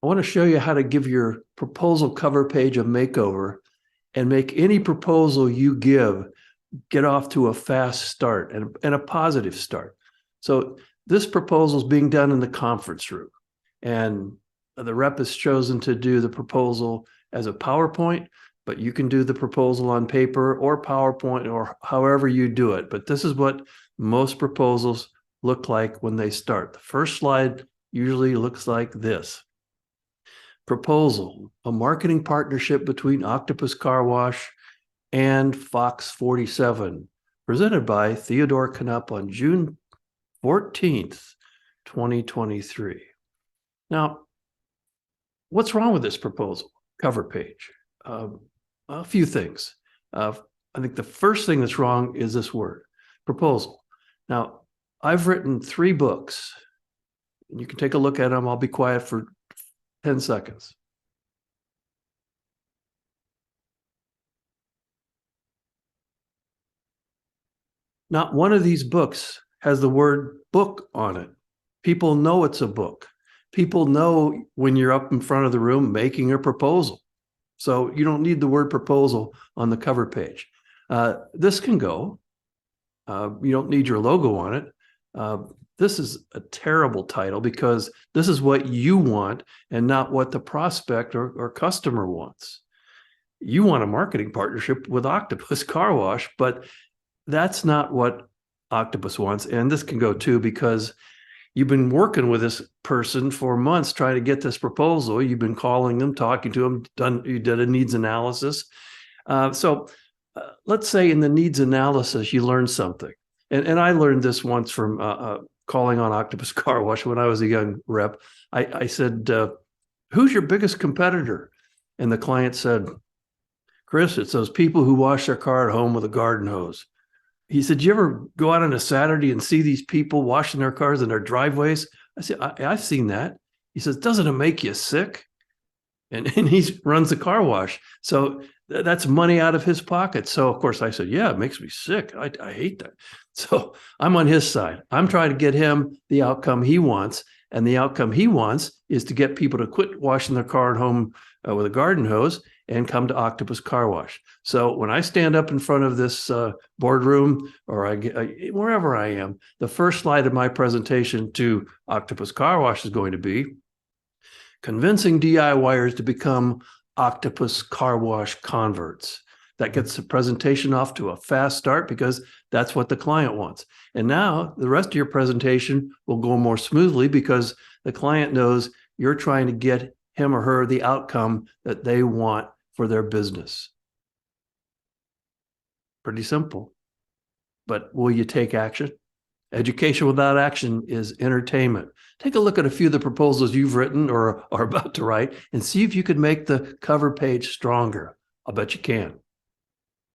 I want to show you how to give your proposal cover page a makeover and make any proposal you give get off to a fast start and a positive start. So this proposal is being done in the conference room, and the rep has chosen to do the proposal as a PowerPoint, but you can do the proposal on paper or PowerPoint or however you do it. But this is what most proposals look like when they start. The first slide usually looks like this. Proposal, a marketing partnership between Octopus Car Wash and Fox 47, presented by Theodore Knupp on June 14th, 2023. Now, what's wrong with this proposal cover page? A few things. I think the first thing that's wrong is this word, proposal. Now, I've written 3 books. You can take a look at them. I'll be quiet for 10 seconds. Not one of these books has the word book on it. People know it's a book. People know when you're up in front of the room making a proposal. So you don't need the word proposal on the cover page. This can go. You don't need your logo on it. This is a terrible title because this is what you want and not what the prospect or customer wants. You want a marketing partnership with Octopus Car Wash, but that's not what Octopus wants. And this can go too because you've been working with this person for months trying to get this proposal. You've been calling them, talking to them, you did a needs analysis. So let's say in the needs analysis, you learned something. And I learned this once from calling on Octopus Car Wash when I was a young rep. I said, who's your biggest competitor? And the client said, Chris, it's those people who wash their car at home with a garden hose. He said, do you ever go out on a Saturday and see these people washing their cars in their driveways? I said, I've seen that. He says, doesn't it make you sick? And he runs the car wash. So that's money out of his pocket. So, of course, I said, yeah, it makes me sick. I hate that. So I'm on his side. I'm trying to get him the outcome he wants. And the outcome he wants is to get people to quit washing their car at home with a garden hose and come to Octopus Car Wash. So when I stand up in front of this boardroom or wherever I am, the first slide of my presentation to Octopus Car Wash is going to be convincing DIYers to become Octopus Car Wash converts. That gets the presentation off to a fast start because that's what the client wants. And now the rest of your presentation will go more smoothly because the client knows you're trying to get him or her the outcome that they want for their business. Pretty simple. But will you take action? Education without action is entertainment. Take a look at a few of the proposals you've written or are about to write and see if you could make the cover page stronger. I'll bet you can.